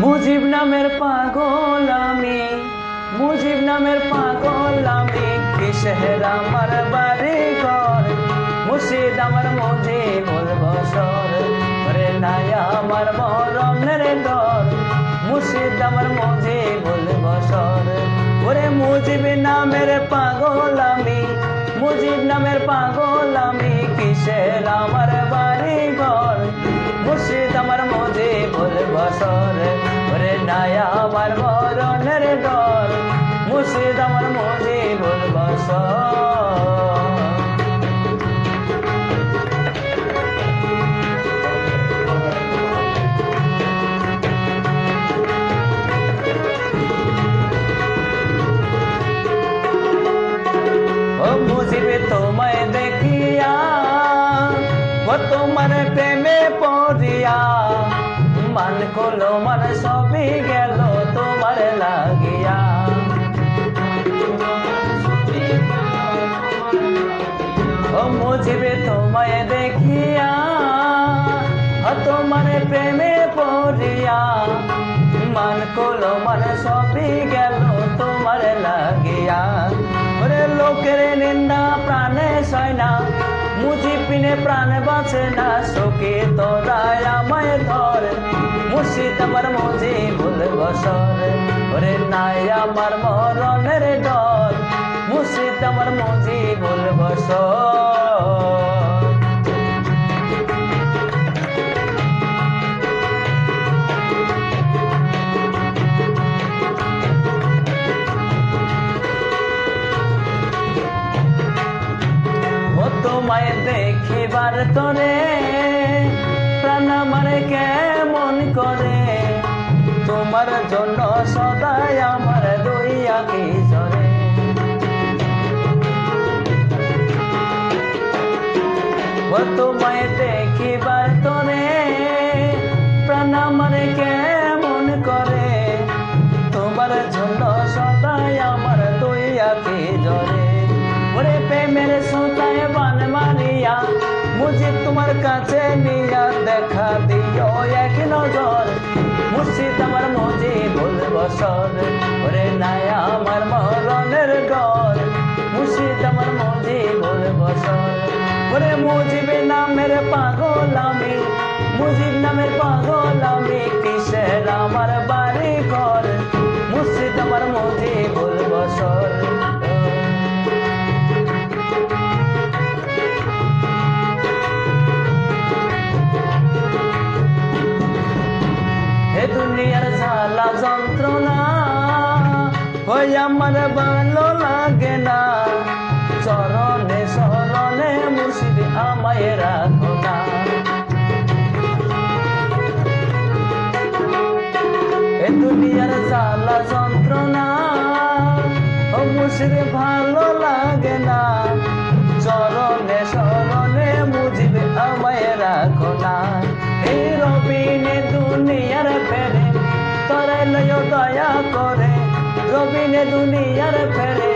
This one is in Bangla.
মুজিব নামের পাগল আমি, মুজিব নামের পাগল আমি, কিসের আমার বাড়ি ঘর, মুর্শিদ আমার মুজিবুল বশর, ওরে নাই আমার মরণের ডর, মুর্শিদ আমার মুজিবুল বশর। ওরে মুজিব নামের পাগল আমি, মুজিব নামের পাগল আমি, কিসের আমার বাড়ি ঘর, মুর্শিদ আমার মুজিবুল বশর, ওরে নাই আমার মরণের ডর, মুর্শিদ আমার মুজিবুল বশর। ও মুজিবে তোমায় দেখিয়া, ও তোমার প্রেমে পড়িয়া, মান কলো মান সবই গেল তোমার লাগিয়া। ও মুজিবে তোমায় দেখিয়া, ও তোমার প্রেমে পড়িয়া, মান কলো মান সবই গেল তোমার লাগিয়া। ওরে লোকের নিন্দা প্রাণে সয় না, মুজিব বিনে প্রাণ বাঁচে না, শোকে তোরায় আমায় ধর, মুর্শিদ আমার মুজিবুল বশর, ওরে নাই আমার মরণের ডর, মুর্শিদ আমার মুজিবুল বশর। তোমায় দেখিবার তরে প্রাণ আমার কেমন করে, তোমার জন্য সদাই আমার দুই আঁখি ঝরে। ও তোমায় দেখিবার তরে প্রাণ আমার কেমন করে, তোমার জন্য সদাই আমার দুই আঁখি ঝরে। ওরে প্রেমের সুতায় বান মারিয়া, মুজিব তোমার কাছে নিয়া, দেখা দিও এক নজর, মুর্শিদ আমার মুজিবুল বশর, ওরে নাই আমার মরণের ডর, মুর্শিদ আমার মুজিবুল বশর। ওরে মুজিবে নামের পাগল আমি, মুজিব নামের পাগল আমি, কিসের আমার বাড়ি ঘর, মুর্শিদ আমার মুজিবুল বশর। হে দুনিয়ার জ্বালা যন্ত্রণা ওই আমার ভালো লাগে না, চরণে শরণে মুর্শিদ আমায় রাখো না। হে দুনিয়ার জ্বালা যন্ত্রণা ও মুর্শিদ ভালো লাগে না, চরণে শরণে মুজিব আমায় রাখো না। এই রবিনে দুনিয়ার ফেরে তোরে লয় দয়া করে, রবিনে দুনিয়ার ফেরে